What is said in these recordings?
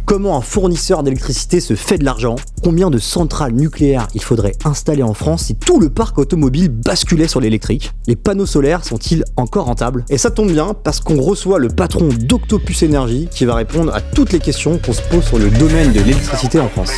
Comment un fournisseur d'électricité se fait de l'argent? Combien de centrales nucléaires il faudrait installer en France si tout le parc automobile basculait sur l'électrique? Les panneaux solaires sont-ils encore rentables? Et ça tombe bien parce qu'on reçoit le patron d'Octopus Énergie qui va répondre à toutes les questions qu'on se pose sur le domaine de l'électricité en France.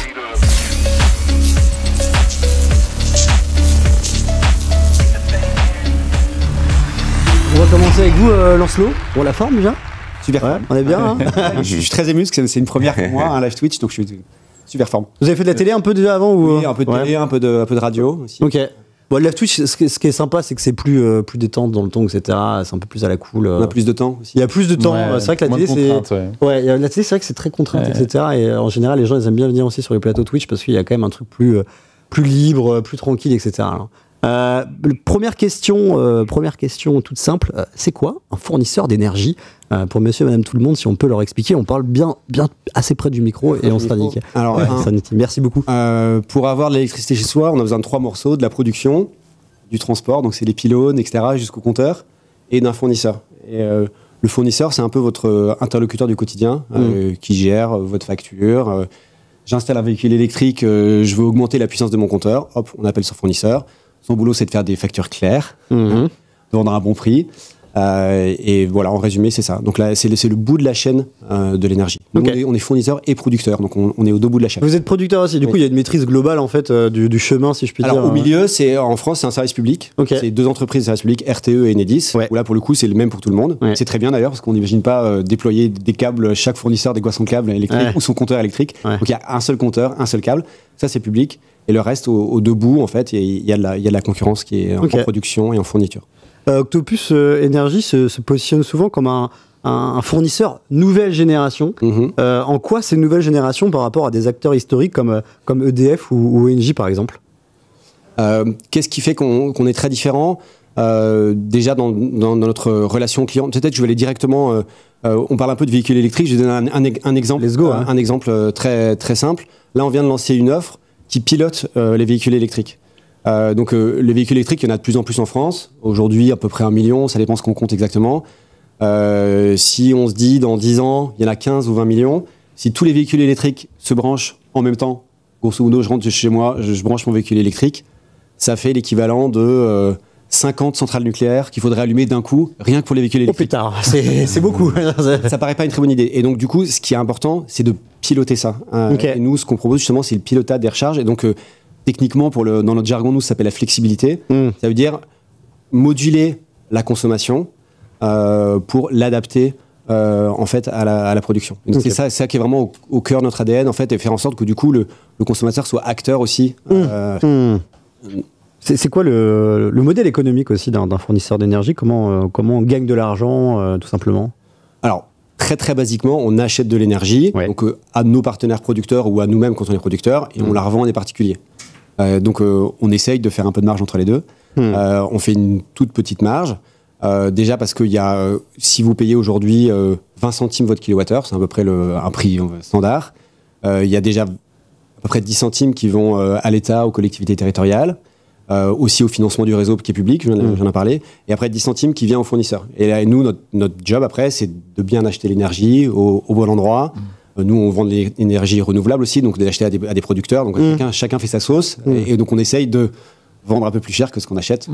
On va commencer avec vous, Lancelot, pour la forme déjà. Super. Ouais, on est bien. Hein. Je suis très ému parce que c'est une première pour moi, un live Twitch, donc je suis super forme. Vous avez fait de la télé un peu déjà avant ou... Oui, un peu de télé, un peu de radio aussi. Ok. Bon, le live Twitch, ce qui est sympa, c'est que c'est plus détente dans le ton, etc. C'est un peu plus à la cool. On a plus de temps aussi. Il y a plus de temps. Ouais, c'est vrai que la télé, c'est. Ouais, la télé, c'est vrai que c'est très contrainte, etc. Et en général, les gens, ils aiment bien venir aussi sur les plateaux Twitch parce qu'il y a quand même un truc plus libre, plus tranquille, etc. Alors, première question toute simple. C'est quoi un fournisseur d'énergie? Pour monsieur et madame tout le monde, si on peut leur expliquer, on parle bien assez près du micro et on sera nickel. Alors, merci beaucoup. Pour avoir de l'électricité chez soi, on a besoin de 3 morceaux: de la production, du transport, donc c'est les pylônes, etc., jusqu'au compteur, et d'un fournisseur. Et le fournisseur, c'est un peu votre interlocuteur du quotidien, qui gère votre facture. J'installe un véhicule électrique, je veux augmenter la puissance de mon compteur, hop, on appelle son fournisseur. Son boulot, c'est de faire des factures claires, de vendre à un bon prix. Et voilà, en résumé, c'est ça. Donc là, c'est le bout de la chaîne de l'énergie. Okay. On est fournisseur et producteur, donc on est au deux bouts de la chaîne. Vous êtes producteur aussi, du coup, il y a une maîtrise globale en fait du chemin, si je puis dire. Alors au milieu, en France, c'est un service public. Okay. C'est 2 entreprises de service public, RTE et Enedis. Ouais. Où là, pour le coup, c'est le même pour tout le monde. Ouais. C'est très bien d'ailleurs, parce qu'on n'imagine pas déployer des câbles, chaque fournisseur déploie son câble électrique ou son compteur électrique. Ouais. Donc il y a un seul compteur, un seul câble. Ça, c'est public. Et le reste, au deux bouts, en fait, il y a de la concurrence qui est en production et en fourniture. Octopus Énergie se positionne souvent comme un fournisseur nouvelle génération. En quoi c'est une nouvelle génération par rapport à des acteurs historiques comme EDF ou Engie, par exemple? Qu'est-ce qui fait qu'on est très différent? Déjà, dans notre relation client, peut-être je vais aller directement... on parle un peu de véhicules électriques. Je vais donner un exemple, un exemple très, très simple. Là, on vient de lancer une offre qui pilote les véhicules électriques. Donc les véhicules électriques, il y en a de plus en plus en France. Aujourd'hui, à peu près 1 million, ça dépend ce qu'on compte exactement. Si on se dit dans 10 ans, il y en a 15 ou 20 millions, si tous les véhicules électriques se branchent en même temps, grosso modo, je rentre chez moi, je branche mon véhicule électrique, ça fait l'équivalent de 50 centrales nucléaires qu'il faudrait allumer d'un coup, rien que pour les véhicules électriques. Oh putain, c'est beaucoup. Ça paraît pas une très bonne idée. Et donc du coup, ce qui est important, c'est de piloter ça. Et nous, ce qu'on propose justement, c'est le pilotage des recharges. Et donc techniquement, dans notre jargon, nous, ça s'appelle la flexibilité. Ça veut dire moduler la consommation pour l'adapter en fait à la production. Donc c'est ça qui est vraiment au cœur de notre ADN, en fait, et faire en sorte que du coup le consommateur soit acteur aussi. C'est quoi le modèle économique aussi d'un fournisseur d'énergie? Comment on gagne de l'argent, tout simplement? Alors, très très basiquement, on achète de l'énergie donc à nos partenaires producteurs ou à nous-mêmes quand on est producteur, et on la revend à des particuliers. Donc on essaye de faire un peu de marge entre les deux. On fait une toute petite marge. Déjà parce que si vous payez aujourd'hui 20 centimes votre kilowattheure, c'est à peu près un prix standard, il y a déjà à peu près 10 centimes qui vont à l'État, aux collectivités territoriales, aussi au financement du réseau qui est public, j'en ai parlé, et après 10 centimes qui vient aux fournisseurs. Et là, nous, notre job après, c'est de bien acheter l'énergie au bon endroit. Nous, on vend de l'énergie renouvelable aussi, donc d'acheter à des producteurs. Donc chacun fait sa sauce, et donc on essaye de vendre un peu plus cher que ce qu'on achète.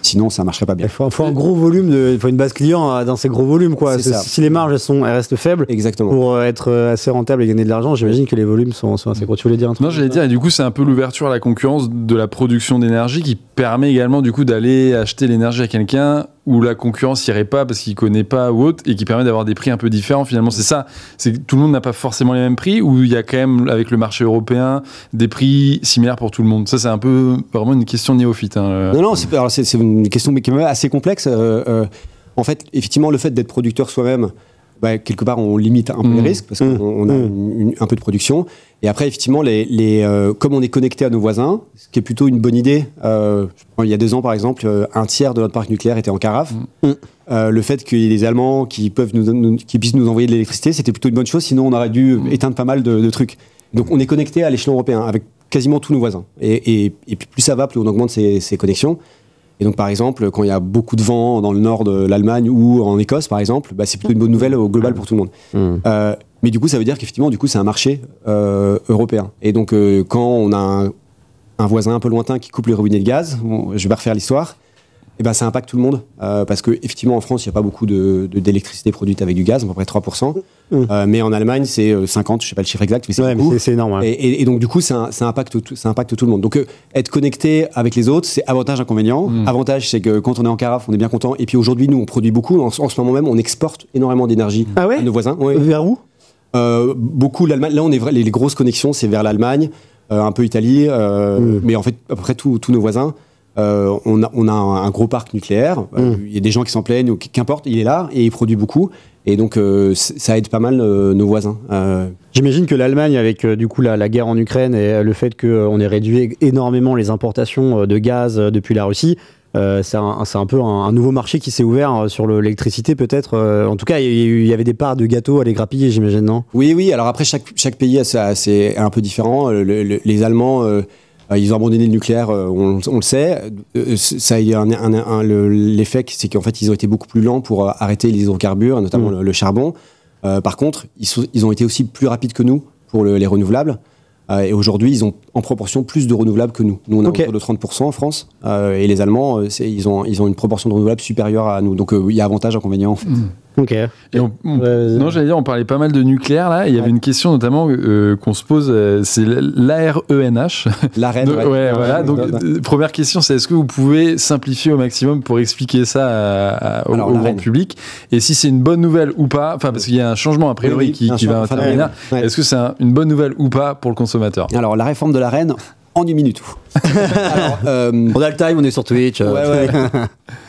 Sinon, ça ne marcherait pas bien. Il faut un gros volume, il faut une base client dans ces gros volumes, quoi. Si les marges elles restent faibles, exactement, pour être assez rentable et gagner de l'argent, j'imagine que les volumes sont assez gros. Tu voulais dire un truc? Non, j'allais dire, et du coup, c'est un peu l'ouverture à la concurrence de la production d'énergie qui permet également du coup d'aller acheter l'énergie à quelqu'un où la concurrence n'irait pas parce qu'il ne connaît pas ou autre, et qui permet d'avoir des prix un peu différents. Finalement, c'est ça. C'est que tout le monde n'a pas forcément les mêmes prix, ou il y a quand même, avec le marché européen, des prix similaires pour tout le monde. Ça, c'est un peu vraiment une question néophyte. Non, c'est une question qui est même assez complexe. En fait, effectivement, le fait d'être producteur soi-même, quelque part, on limite un peu les risques parce qu'on a un peu de production. Et après, effectivement, comme on est connecté à nos voisins, ce qui est plutôt une bonne idée, il y a 2 ans, par exemple, un tiers de notre parc nucléaire était en carafe. Le fait qu'il y ait des Allemands qui puissent nous envoyer de l'électricité, c'était plutôt une bonne chose, sinon on aurait dû éteindre pas mal de trucs. Donc on est connecté à l'échelon européen avec quasiment tous nos voisins. Et plus ça va, plus on augmente ces connexions. Et donc, par exemple, quand il y a beaucoup de vent dans le nord de l'Allemagne ou en Écosse, par exemple, c'est plutôt une bonne nouvelle au global pour tout le monde. Mais du coup, ça veut dire qu'effectivement, c'est un marché européen. Et donc, quand on a un voisin un peu lointain qui coupe les robinets de gaz, je vais pas refaire l'histoire, et ben ça impacte tout le monde. Parce qu'effectivement, en France, il n'y a pas beaucoup d'électricité produite avec du gaz, à peu près 3%. Mais en Allemagne, c'est 50, je ne sais pas le chiffre exact, mais c'est beaucoup. Mais c'est énorme. Ouais. Et donc, du coup, ça impacte tout le monde. Donc, être connecté avec les autres, c'est avantage, inconvénient. Avantage, c'est que quand on est en carafe, on est bien content. Et puis aujourd'hui, nous, on produit beaucoup. En ce moment même, on exporte énormément d'énergie à nos voisins. Ouais. Vers où beaucoup l'Allemagne. Là, les grosses connexions, c'est vers l'Allemagne, un peu Italie, mais en fait, à peu près tous nos voisins. On a un gros parc nucléaire. Il y a des gens qui s'en plaignent, ou qu'importe, il est là et il produit beaucoup. Et donc, ça aide pas mal nos voisins. J'imagine que l'Allemagne, avec du coup la guerre en Ukraine et le fait qu'on ait réduit énormément les importations de gaz depuis la Russie, c'est un peu un nouveau marché qui s'est ouvert sur l'électricité peut-être. En tout cas, il y avait des parts de gâteau à les grappiller, j'imagine, non ? Oui. Alors après, chaque pays c'est un peu différent. Les Allemands, ils ont abandonné le nucléaire, on le sait. Ça, l'effet, c'est qu'en fait, ils ont été beaucoup plus lents pour arrêter les hydrocarbures, notamment le charbon. Par contre, ils ont été aussi plus rapides que nous pour les renouvelables. Et aujourd'hui, ils ont en proportion plus de renouvelables que nous. Nous, on est autour de 30% en France. Et les Allemands, ils ont une proportion de renouvelables supérieure à nous. Donc, il y a avantage, inconvénient. En fait. Ok. Et non, j'allais dire, on parlait pas mal de nucléaire là. Il y avait une question notamment qu'on se pose, c'est l'ARENH. L'AREN, voilà. Donc, première question, c'est est-ce que vous pouvez simplifier au maximum pour expliquer ça au grand public ? Et si c'est une bonne nouvelle ou pas, enfin, parce qu'il y a un changement a priori qui va intervenir. Est-ce que c'est une bonne nouvelle ou pas pour le consommateur ? Alors, la réforme de l'AREN, en une minute. Alors, on a le time, on est sur Twitch.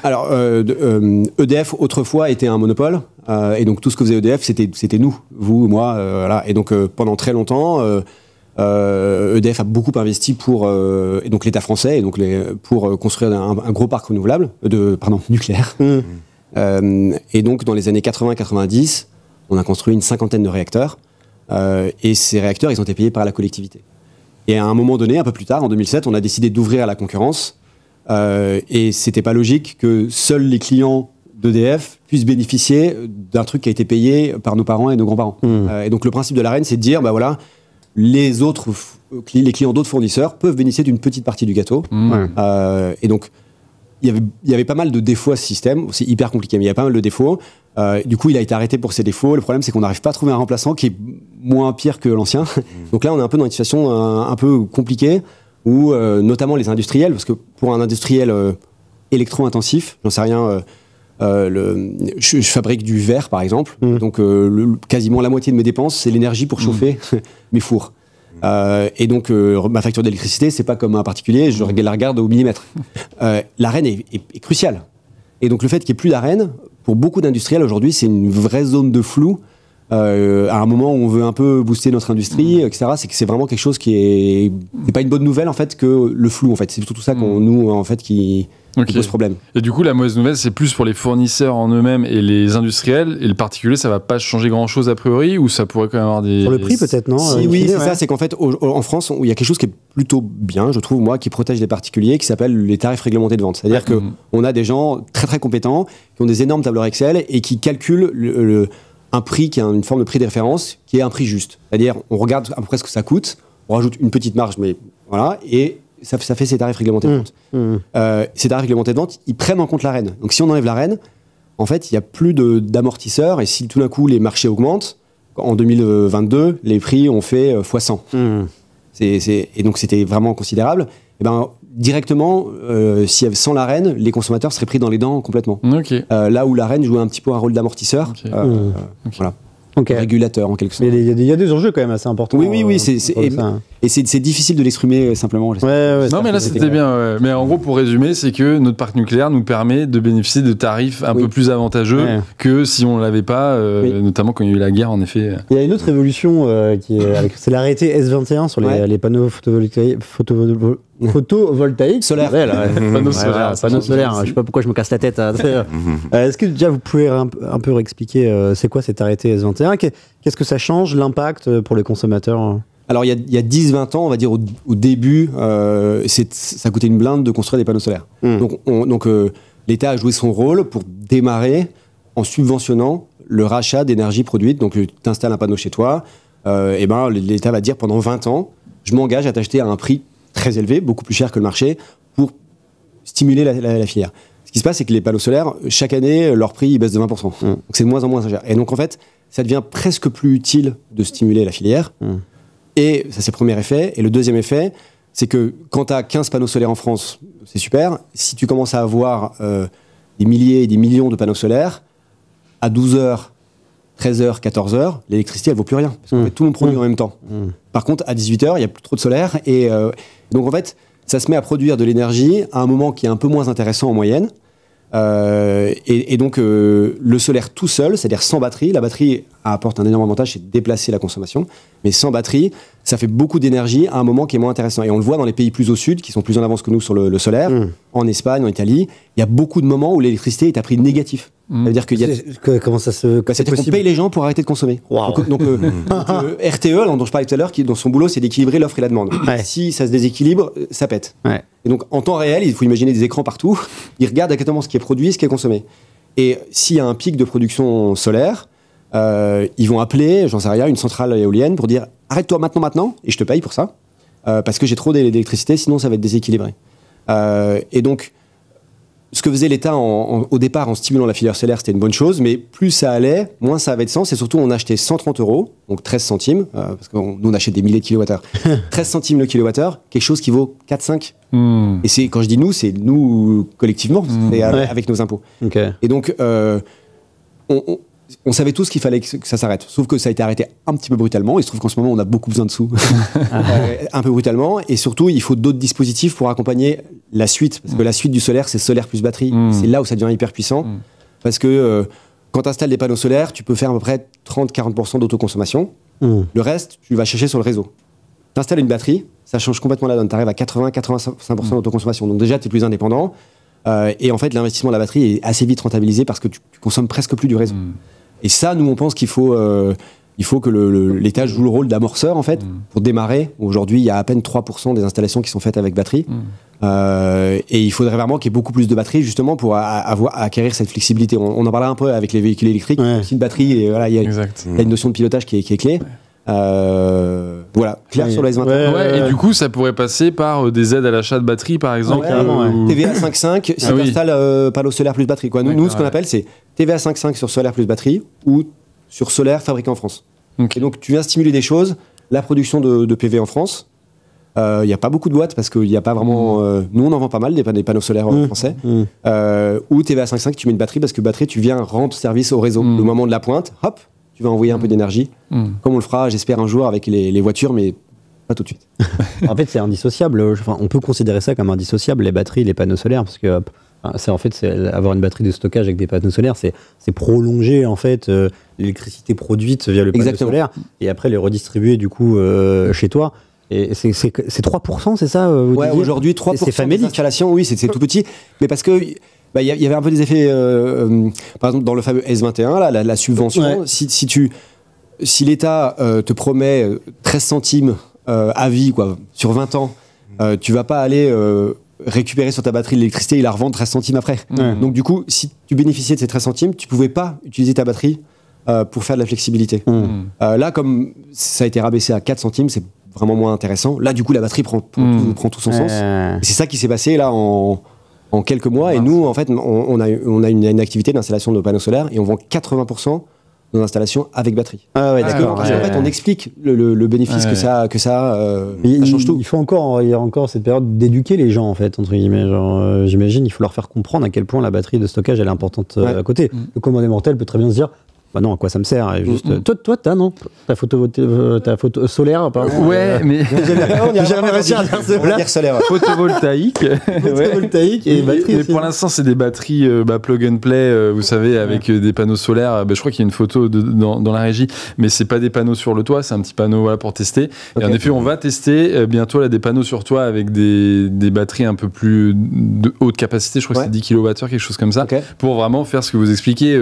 Alors, EDF, autrefois, était un monopole. Et donc, tout ce que faisait EDF, c'était nous, vous, moi. Voilà. Et donc, pendant très longtemps, EDF a beaucoup investi et donc l'État français, et donc pour construire un gros parc renouvelable, nucléaire. Et donc, dans les années 80-90, on a construit une 50aine de réacteurs. Et ces réacteurs, ils ont été payés par la collectivité. Et à un moment donné, un peu plus tard, en 2007, on a décidé d'ouvrir à la concurrence. Et c'était pas logique que seuls les clients d'EDF puissent bénéficier d'un truc qui a été payé par nos parents et nos grands-parents. Et donc le principe de l'AREN, c'est de dire, les clients d'autres fournisseurs peuvent bénéficier d'une petite partie du gâteau. Et donc, il y avait pas mal de défauts à ce système. C'est hyper compliqué, mais il y a pas mal de défauts. Du coup, il a été arrêté pour ses défauts. Le problème, c'est qu'on n'arrive pas à trouver un remplaçant qui est moins pire que l'ancien. Donc là, on est un peu dans une situation un peu compliquée où, notamment les industriels, parce que pour un industriel électro-intensif, j'en sais rien, je fabrique du verre, par exemple. Donc, quasiment la moitié de mes dépenses, c'est l'énergie pour chauffer mes fours. Et donc, ma facture d'électricité, c'est pas comme un particulier, je la regarde au millimètre. L'AREN est cruciale. Et donc, le fait qu'il n'y ait plus d'AREN, pour beaucoup d'industriels aujourd'hui, c'est une vraie zone de flou. À un moment où on veut un peu booster notre industrie, etc., c'est que c'est vraiment quelque chose c'est pas une bonne nouvelle en fait que le flou en fait. C'est tout ça qui pose problème. Et du coup, la mauvaise nouvelle, c'est plus pour les fournisseurs en eux-mêmes et les industriels. Et le particulier, ça va pas changer grand-chose a priori, ou ça pourrait quand même avoir des... Sur le prix peut-être, non ? Oui, c'est ça. C'est qu'en fait, en France, il y a quelque chose qui est plutôt bien, je trouve, moi, qui protège les particuliers, qui s'appelle les tarifs réglementés de vente. C'est-à-dire qu'on a des gens très très compétents, qui ont des énormes tableurs Excel et qui calculent un prix qui a une forme de prix de référence, qui est un prix juste. C'est-à-dire, on regarde à peu près ce que ça coûte, on rajoute une petite marge, mais voilà, et ça fait ces tarifs réglementés de vente. Ces tarifs réglementés de vente, ils prennent en compte l'AREN. Donc si on enlève l'AREN, en fait, il n'y a plus d'amortisseurs, et si tout d'un coup les marchés augmentent, en 2022, les prix ont fait x100. Et donc c'était vraiment considérable. Et directement, sans l'AREN, les consommateurs seraient pris dans les dents complètement. Là où l'AREN jouait un petit peu un rôle d'amortisseur. Voilà. Régulateur en quelque sorte. Il y a des enjeux quand même assez importants. Oui, et c'est difficile de l'exprimer simplement. Non, mais là c'était bien. Mais en gros, pour résumer, c'est que notre parc nucléaire nous permet de bénéficier de tarifs un peu plus avantageux que si on ne l'avait pas, notamment quand il y a eu la guerre, en effet. Il y a une autre évolution c'est l'arrêté S21 sur les panneaux photovoltaïques. Solaire. Panneaux solaires. Je sais pas pourquoi je me casse la tête. Est-ce que déjà vous pouvez un peu réexpliquer c'est quoi cet arrêté S21 ? Qu'est-ce que ça change, l'impact pour les consommateurs ? Alors, il y a 10-20 ans, on va dire au début, ça coûtait une blinde de construire des panneaux solaires. Donc, l'État a joué son rôle pour démarrer en subventionnant le rachat d'énergie produite. Donc, tu installes un panneau chez toi, l'État va dire pendant 20 ans, je m'engage à t'acheter à un prix très élevé, beaucoup plus cher que le marché, pour stimuler la filière. Ce qui se passe, c'est que les panneaux solaires, chaque année, leur prix il baisse de 20%. Donc c'est de moins en moins cher. Et donc en fait, ça devient presque plus utile de stimuler la filière. Et ça, c'est le premier effet. Et le deuxième effet, c'est que quand tu as 15 panneaux solaires en France, c'est super. Si tu commences à avoir des milliers et des millions de panneaux solaires, à 12h, 13h, 14h, l'électricité, elle vaut plus rien. Parce qu'en fait, tout le monde produit en même temps. Par contre, à 18h, il n'y a plus trop de solaire. Et donc, en fait, ça se met à produire de l'énergie à un moment qui est un peu moins intéressant en moyenne. Et donc, le solaire tout seul, c'est-à-dire sans batterie, la batterie apporte un énorme avantage, c'est de déplacer la consommation. Mais sans batterie, ça fait beaucoup d'énergie à un moment qui est moins intéressant. Et on le voit dans les pays plus au sud, qui sont plus en avance que nous sur le solaire, en Espagne, en Italie. Il y a beaucoup de moments où l'électricité est à prix négatif. Ça veut dire qu'il y a... Comment ça se... C'est-à-dire qu'on paye les gens pour arrêter de consommer. Wow. Donc RTE, dont je parlais tout à l'heure, dans son boulot, c'est d'équilibrer l'offre et la demande. Si ça se déséquilibre, ça pète. Et donc, en temps réel, il faut imaginer des écrans partout. Ils regardent exactement ce qui est produit, ce qui est consommé. Et s'il y a un pic de production solaire, ils vont appeler, j'en sais rien, une centrale éolienne pour dire « Arrête-toi maintenant, et je te paye pour ça, parce que j'ai trop d'électricité, sinon ça va être déséquilibré. » Et donc, ce que faisait l'État au départ en stimulant la filière solaire, c'était une bonne chose, mais plus ça allait, moins ça avait de sens. Et surtout, on achetait 130 €, donc 13 centimes, parce que nous, on achète des milliers de kilowattheures. 13 centimes le kilowattheure, quelque chose qui vaut 4-5. Et quand je dis nous, c'est nous collectivement, avec nos impôts. Et donc, on savait tous qu'il fallait que ça s'arrête. Sauf que ça a été arrêté un petit peu brutalement. Il se trouve qu'en ce moment, on a beaucoup besoin de sous. Un peu brutalement. Et surtout, il faut d'autres dispositifs pour accompagner la suite. Parce que la suite du solaire, c'est solaire plus batterie. C'est là où ça devient hyper puissant. Parce que quand tu installes des panneaux solaires, tu peux faire à peu près 30-40% d'autoconsommation. Le reste, tu vas chercher sur le réseau. Tu installes une batterie, ça change complètement la donne. Tu arrives à 80-85% d'autoconsommation. Donc déjà, tu es plus indépendant. Et en fait, l'investissement de la batterie est assez vite rentabilisé parce que tu consommes presque plus du réseau. Et ça, nous, on pense qu'il faut que l'État joue le rôle d'amorceur, en fait, pour démarrer. Aujourd'hui, il y a à peine 3% des installations qui sont faites avec batterie. Et il faudrait vraiment qu'il y ait beaucoup plus de batteries, justement, pour acquérir cette flexibilité. On en parlait un peu avec les véhicules électriques. C'est une batterie, et voilà, il y a une notion de pilotage qui est clé. Voilà, clair sur le S21. Et du coup, ça pourrait passer par des aides à l'achat de batteries, par exemple. TVA 5.5, si tu installes panneau solaire plus batterie. Nous, ce qu'on appelle, c'est TVA 5.5 sur solaire plus batterie ou sur solaire fabriqué en France. Et donc, tu viens stimuler des choses, la production de PV en France. Il n'y a pas beaucoup de boîtes parce qu'il n'y a pas vraiment... nous, on en vend pas mal, des panneaux solaires français. Ou TVA 5.5, tu mets une batterie parce que batterie, tu viens rendre service au réseau. Le moment de la pointe, hop, tu vas envoyer un peu d'énergie, comme on le fera, j'espère, un jour avec les voitures, mais pas tout de suite. En fait, c'est indissociable. Enfin, on peut considérer ça comme indissociable, les batteries, les panneaux solaires, parce que c'est avoir une batterie de stockage avec des panneaux solaires, c'est prolonger en fait l'électricité produite via le panneau solaire et après les redistribuer du coup chez toi. Et c'est 3%, c'est ça aujourd'hui 3% des installations, oui, c'est tout petit, mais parce que il y avait un peu des effets, par exemple dans le fameux S21, la subvention, si l'État te promet 13 centimes à vie sur 20 ans, tu vas pas aller récupérer sur ta batterie l'électricité et la revendre 13 centimes après. Donc du coup, si tu bénéficiais de ces 13 centimes, tu pouvais pas utiliser ta batterie pour faire de la flexibilité. Là, comme ça a été rabaissé à 4 centimes, c'est vraiment moins intéressant. Là, du coup, la batterie prend tout son sens. Et c'est ça qui s'est passé là en quelques mois. Et nous, en fait, on a une activité d'installation de panneaux solaires et on vend 80% de nos installations avec batterie. D'accord. Parce qu'en fait, on explique le bénéfice que ça change tout. Il y a encore cette période d'éduquer les gens, en fait, entre guillemets. J'imagine, il faut leur faire comprendre à quel point la batterie de stockage elle est importante à côté. Le commandant mortel peut très bien se dire bah non, à quoi ça me sert? Et juste, toi, t'as non? Ta photo solaire, apparemment. Ouais, mais. J'ai jamais réussi à faire solaire. Photovoltaïque. Photovoltaïque et batterie. Mais pour l'instant, c'est des batteries plug and play, vous savez, avec des panneaux solaires. Je crois qu'il y a une photo dans la régie, mais c'est pas des panneaux sur le toit, c'est un petit panneau pour tester. Et en effet, on va tester bientôt là, des panneaux sur toit avec des batteries un peu plus de haute capacité. Je crois que c'est 10 kWh, quelque chose comme ça, pour vraiment faire ce que vous expliquez,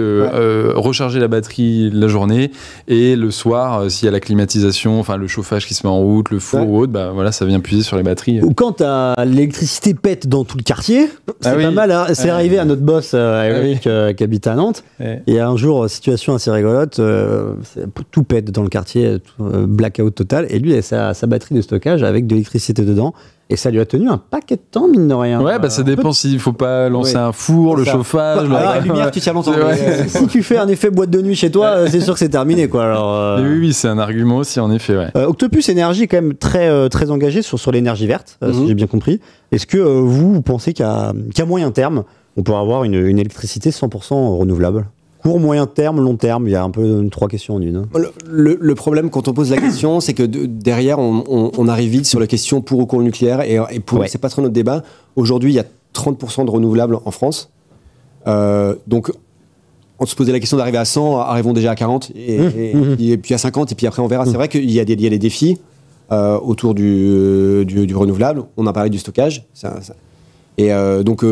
recharger la batterie batterie la journée, et le soir, s'il y a la climatisation, enfin le chauffage qui se met en route, le four ou autre, bah voilà, ça vient puiser sur les batteries. Ou quand l'électricité pète dans tout le quartier, c'est pas mal. Hein. C'est arrivé à notre boss Eric qui habite à Nantes. Et un jour, situation assez rigolote, tout pète dans le quartier, blackout total. Et lui, il a sa batterie de stockage avec de l'électricité dedans. Et ça lui a tenu un paquet de temps, mine de rien. Ouais, bah ça dépend s'il faut pas lancer un four, le chauffage. La lumière, tu tiens longtemps. Si tu fais un effet boîte de nuit chez toi, c'est sûr que c'est terminé, quoi. Alors, oui, c'est un argument aussi, en effet. Ouais. Octopus Énergie est quand même très engagé sur l'énergie verte, si j'ai bien compris. Est-ce que vous pensez qu'à moyen terme, on pourra avoir une électricité 100% renouvelable ? Court, moyen terme, long terme, il y a un peu 3 questions en une. Le problème quand on pose la question, c'est que derrière, on arrive vite sur la question pour ou contre le nucléaire, et pour c'est pas trop notre débat. Aujourd'hui, il y a 30% de renouvelables en France. Donc, on se posait la question d'arriver à 100, arrivons déjà à 40, et puis à 50, et puis après on verra. C'est vrai qu'il y a des défis autour du renouvelable. On a parlé du stockage. Et donc,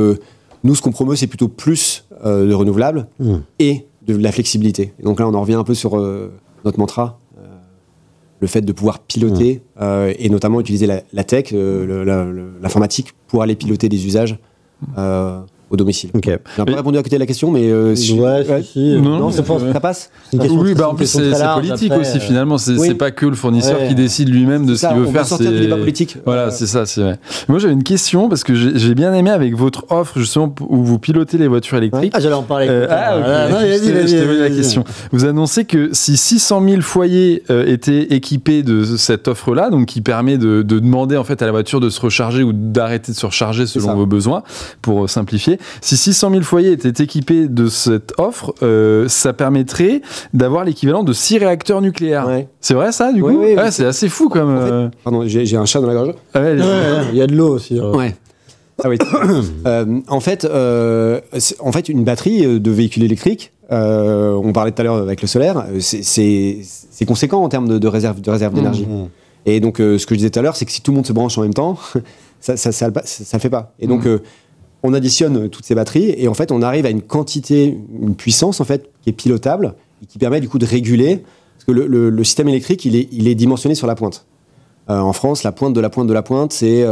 nous, ce qu'on promeut, c'est plutôt plus de renouvelables et de la flexibilité. Et donc là, on en revient un peu sur notre mantra, le fait de pouvoir piloter et notamment utiliser la tech, l'informatique, pour aller piloter des usages au domicile. Okay. J'ai un peu répondu à côté de la question, mais non, ça passe. Oui, bah en plus c'est politique après, aussi finalement. C'est pas que le fournisseur qui décide lui-même de ce qu'il veut faire. Sortir du débat politique. Voilà, c'est ça. C'est vrai. Moi, j'avais une question parce que j'ai bien aimé avec votre offre justement où vous pilotez les voitures électriques. Ah, j'allais en parler. Je t'ai posé la question. Vous annoncez que si 600 000 foyers étaient équipés de cette offre-là, donc qui permet de demander en fait à la voiture de se recharger ou d'arrêter de se recharger selon vos besoins, pour simplifier. Si 600 000 foyers étaient équipés de cette offre, ça permettrait d'avoir l'équivalent de 6 réacteurs nucléaires. Ouais. C'est vrai ça, du coup ? Oui. C'est assez fou comme... En fait, pardon, j'ai un chat dans la gorge. Il y a de l'eau aussi. Ouais. Ah oui. En fait, une batterie de véhicule électrique, on parlait tout à l'heure avec le solaire, c'est conséquent en termes de réserve d'énergie. Et donc, ce que je disais tout à l'heure, c'est que si tout le monde se branche en même temps, ça le fait pas. Et donc... on additionne toutes ces batteries et en fait on arrive à une quantité, une puissance en fait qui est pilotable et qui permet du coup de réguler, parce que le système électrique il est dimensionné sur la pointe. En France, la pointe de la pointe c'est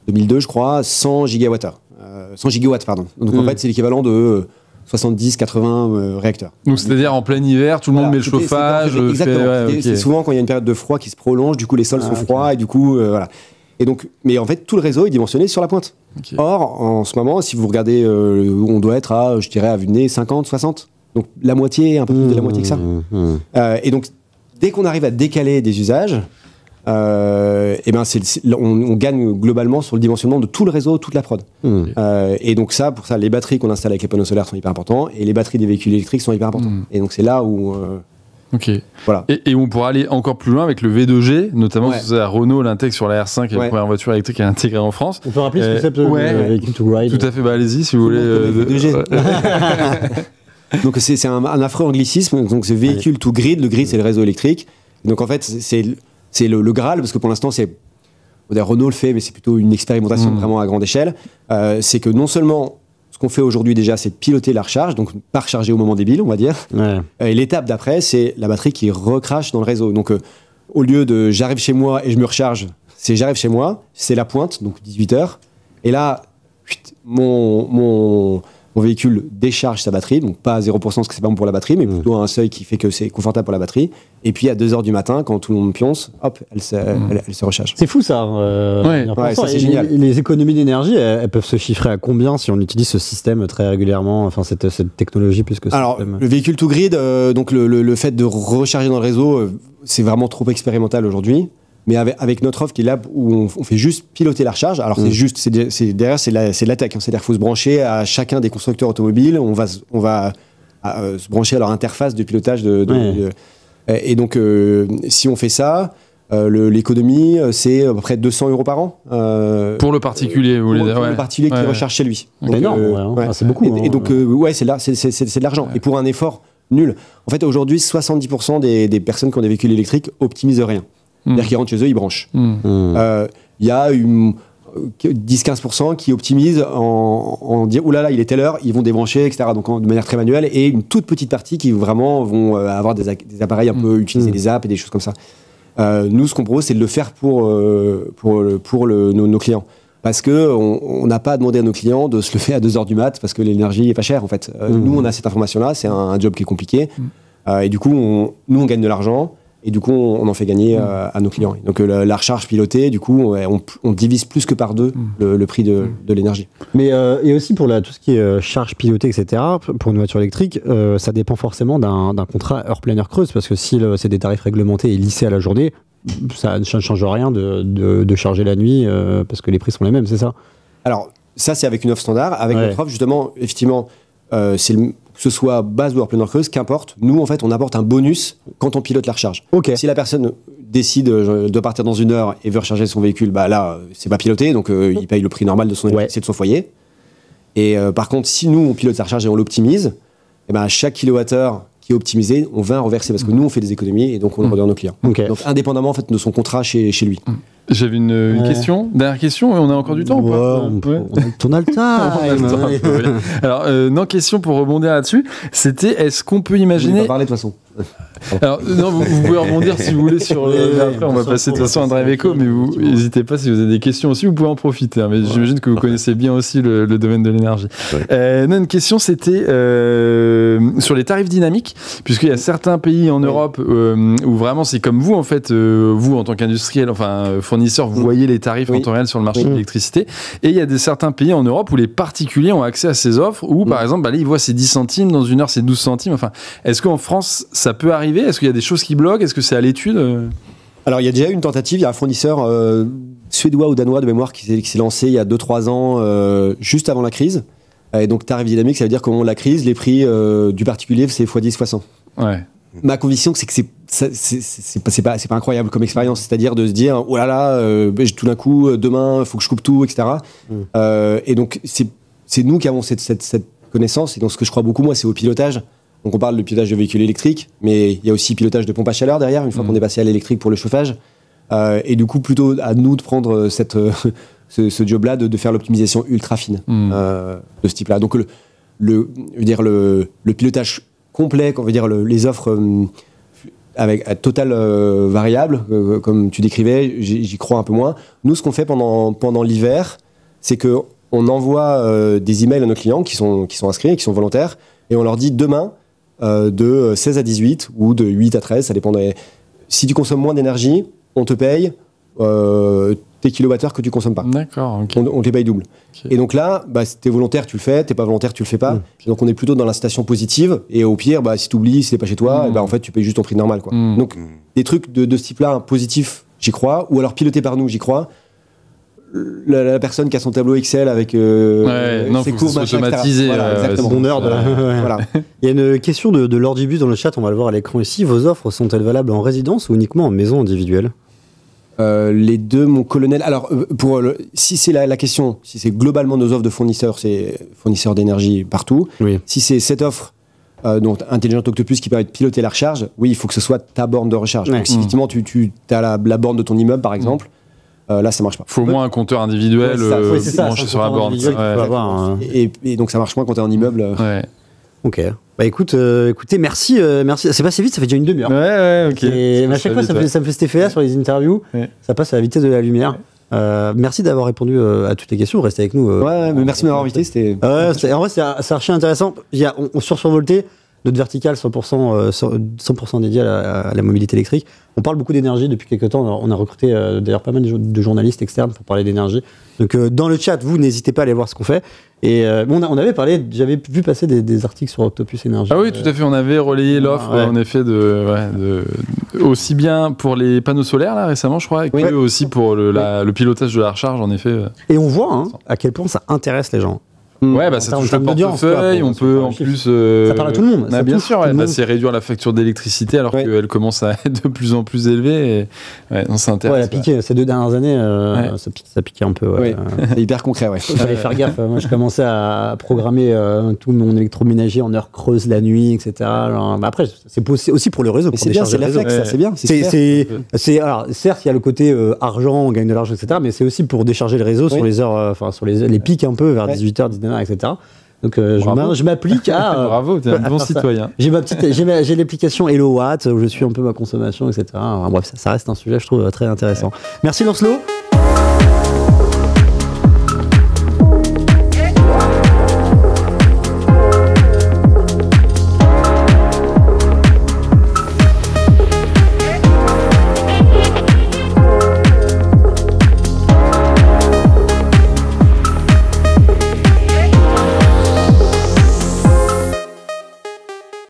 2002 je crois 100 gigawattheures, 100 gigawatts pardon. Donc en fait c'est l'équivalent de 70-80 réacteurs. Donc c'est-à-dire en plein hiver, tout le monde met le chauffage. Exactement. C'est souvent quand il y a une période de froid qui se prolonge, du coup les sols sont froids et du coup voilà. Et donc, mais en fait, tout le réseau est dimensionné sur la pointe. Okay. Or, en ce moment, si vous regardez, on doit être à, je dirais, à vue de nez, 50, 60. Donc, la moitié, un peu plus de la moitié que ça. Et donc, dès qu'on arrive à décaler des usages, et ben on gagne globalement sur le dimensionnement de tout le réseau, toute la prod. Et donc pour ça, les batteries qu'on installe avec les panneaux solaires sont hyper importants, et les batteries des véhicules électriques sont hyper importantes. Et donc, c'est là où... Voilà. Et on pourra aller encore plus loin avec le V2G, notamment Renault l'intègre sur la R5, qui est la première voiture électrique à l'intégrer en France. On peut rappeler ce concept de véhicule to ride. Tout à fait, allez-y si vous voulez. V2G. Donc c'est un affreux anglicisme, donc c'est véhicule to grid, le grid c'est le réseau électrique. Donc en fait c'est le Graal, parce que pour l'instant Renault le fait, mais c'est plutôt une expérimentation vraiment à grande échelle. C'est que non seulement ce qu'on fait aujourd'hui déjà, c'est de piloter la recharge, donc pas recharger au moment débile, on va dire. Et l'étape d'après, c'est la batterie qui recrache dans le réseau. Donc au lieu de j'arrive chez moi et je me recharge, c'est j'arrive chez moi, c'est la pointe, donc 18h. Et là, mon véhicule décharge sa batterie, donc pas à 0% parce que c'est pas bon pour la batterie, mais plutôt à un seuil qui fait que c'est confortable pour la batterie. Et puis à 2h du matin, quand tout le monde pionce, hop, elle se recharge. C'est fou ça. Ça c'est génial. Les économies d'énergie, elles peuvent se chiffrer à combien si on utilise ce système très régulièrement, enfin cette technologie plus que ça. Alors le véhicule to grid, donc le fait de recharger dans le réseau, c'est vraiment trop expérimental aujourd'hui. Mais avec notre offre qui est là où on fait juste piloter la recharge. Alors derrière c'est de la tech, c'est-à-dire qu'il faut se brancher à chacun des constructeurs automobiles. On va se brancher à leur interface de pilotage et donc si on fait ça, l'économie c'est à peu près 200 € par an. Pour le particulier, vous voulez dire. Pour le particulier qui recharge chez lui. C'est énorme. C'est beaucoup. Et donc c'est de l'argent. Et pour un effort nul. En fait aujourd'hui 70% des personnes qui ont des véhicules électriques optimisent rien. C'est-à-dire qu'ils rentrent chez eux, ils branchent. Il y a 10-15% qui optimisent en dire oulala, il est telle heure, ils vont débrancher, etc. Donc de manière très manuelle, et une toute petite partie qui vraiment vont avoir des appareils un peu utiliser des apps et des choses comme ça. Nous, ce qu'on propose, c'est de le faire pour nos clients. Parce qu'on n'a pas à demander à nos clients de se lever à 2h du mat parce que l'énergie est pas chère en fait. Nous, on a cette information-là, c'est un job qui est compliqué. Et du coup, nous, on gagne de l'argent. Et du coup, on en fait gagner à nos clients. Donc la recharge pilotée, du coup, on divise plus que par deux le prix de l'énergie. Mais et aussi pour tout ce qui est charge pilotée, etc., pour une voiture électrique, ça dépend forcément d'un contrat heure pleine heure creuse, parce que si c'est des tarifs réglementés et lissés à la journée, ça ne change rien de charger la nuit, parce que les prix sont les mêmes, c'est ça? Alors, ça, c'est avec une offre standard. Avec notre offre, justement, effectivement, que ce soit base ou heure pleine heure creuse, qu'importe. Nous, en fait, on apporte un bonus quand on pilote la recharge. Si la personne décide de partir dans 1 heure et veut recharger son véhicule, bah là, c'est pas piloté, donc il paye le prix normal de son électricité de son foyer. Et par contre, si nous, on pilote sa recharge et on l'optimise, et ben, chaque kilowattheure qui est optimisé, on va reverser parce que nous, on fait des économies et donc on le redonne à nos clients. Donc, indépendamment en fait, de son contrat chez lui. J'avais une question, dernière question, et on a encore du temps ou pas? On a le temps. Alors, non, question pour rebondir là-dessus, c'était est-ce qu'on peut imaginer... On va parler de toute façon. Alors, non, vous pouvez rebondir si vous voulez sur après, on va passer de toute façon à Drive Eco, mais vous n'hésitez pas si vous avez des questions aussi, vous pouvez en profiter. Hein, mais j'imagine que vous connaissez bien aussi le domaine de l'énergie. Non, une question, c'était sur les tarifs dynamiques, puisqu'il y a certains pays en Europe où vraiment c'est comme vous, en fait, vous en tant qu'industriel, enfin fournisseur, vous voyez les tarifs en temps réel sur le marché de l'électricité. Et il y a certains pays en Europe où les particuliers ont accès à ces offres, où par exemple, là, ils voient c'est 10 centimes, dans 1 heure c'est 12 centimes. Enfin, est-ce qu'en France, ça peut arriver? Est-ce qu'il y a des choses qui bloquent? Est-ce que c'est à l'étude? Alors, il y a déjà eu une tentative. Il y a un fournisseur suédois ou danois de mémoire qui s'est lancé il y a 2-3 ans, juste avant la crise. Et donc, tarif dynamique, ça veut dire qu'au moment de la crise, les prix du particulier, c'est x10, x100. Ouais. Ma conviction, c'est que c'est pas incroyable comme expérience. C'est-à-dire de se dire, oh là là, tout d'un coup, demain, il faut que je coupe tout, etc. Et donc, c'est nous qui avons cette connaissance. Et donc, ce que je crois beaucoup, moi, c'est au pilotage. Donc on parle de pilotage de véhicules électriques, mais il y a aussi pilotage de pompe à chaleur derrière, une fois qu'on est passé à l'électrique pour le chauffage. Et du coup, plutôt à nous de prendre ce job-là, de faire l'optimisation ultra fine de ce type-là. Donc le pilotage complet, on veut dire les offres avec à total variable, comme tu décrivais, j'y crois un peu moins. Nous, ce qu'on fait pendant l'hiver, c'est qu'on envoie des emails à nos clients qui sont inscrits, qui sont volontaires, et on leur dit demain, de 16 à 18 ou de 8 à 13, ça dépend. Si tu consommes moins d'énergie, on te paye tes kilowattheures que tu consommes pas. D'accord. On te les paye double. Et donc là, si t'es volontaire, tu le fais. T'es pas volontaire, tu le fais pas. Donc on est plutôt dans l'incitation positive. Et au pire, si t'oublies, si c'est pas chez toi, en fait, tu payes juste ton prix normal, quoi. Donc des trucs de ce type-là, positif, j'y crois. Ou alors piloté par nous, j'y crois. La personne qui a son tableau Excel avec ses courbes automatisé, bon nerd. Voilà. Il y a une question de Lordibus dans le chat, on va le voir à l'écran ici. Vos offres sont-elles valables en résidence ou uniquement en maison individuelle? Les deux, mon colonel. Alors, si c'est la question, si c'est globalement nos offres de fournisseurs, c'est fournisseurs d'énergie partout. Si c'est cette offre, donc Intelligent Octopus qui permet de piloter la recharge, oui, il faut que ce soit ta borne de recharge. Donc, si effectivement tu as la borne de ton immeuble, par exemple, là, ça marche pas. Il faut au moins un compteur individuel branché sur la borne. Et donc, ça marche moins quand tu es en immeuble. Ok. Écoutez, merci. C'est passé vite, ça fait déjà une demi-heure. Ok. Et à chaque fois, ça me fait cet effet-là sur les interviews. Ça passe à la vitesse de la lumière. Merci d'avoir répondu à toutes les questions. Restez avec nous. Mais merci de m'avoir invité. En vrai, c'est archi intéressant. On survolté notre verticale 100% dédié à la mobilité électrique. On parle beaucoup d'énergie depuis quelques temps. On a recruté d'ailleurs pas mal de journalistes externes pour parler d'énergie. Donc dans le chat, vous n'hésitez pas à aller voir ce qu'on fait. Et on avait parlé, j'avais vu passer des articles sur Octopus Énergie. Ah oui, tout à fait. On avait relayé l'offre en effet aussi bien pour les panneaux solaires là récemment, je crois, que aussi pour le pilotage de la recharge en effet. Et on voit à quel point ça intéresse les gens. Ouais, ça touche le portefeuille, on peut en plus... Ça parle à tout le monde. Bien sûr, c'est réduire la facture d'électricité alors qu'elle commence à être de plus en plus élevée. C'est intéressant. Elle a piqué, ces 2 dernières années, ça piquait un peu. C'est hyper concret, Il fallait faire gaffe. Moi, je commençais à programmer tout mon électroménager en heure creuse la nuit, etc. Après, c'est aussi pour le réseau. C'est bien, c'est réflexe, ça, c'est bien. Alors, certes, il y a le côté argent, on gagne de l'argent, etc. Mais c'est aussi pour décharger le réseau sur les heures, sur les pics un peu vers 18h, 19h, etc. Donc je m'applique à... Bravo, t'es un bon citoyen. J'ai l'application Hello Watt où je suis un peu ma consommation, etc. Bref, ça reste un sujet, je trouve, très intéressant. Merci Lancelot.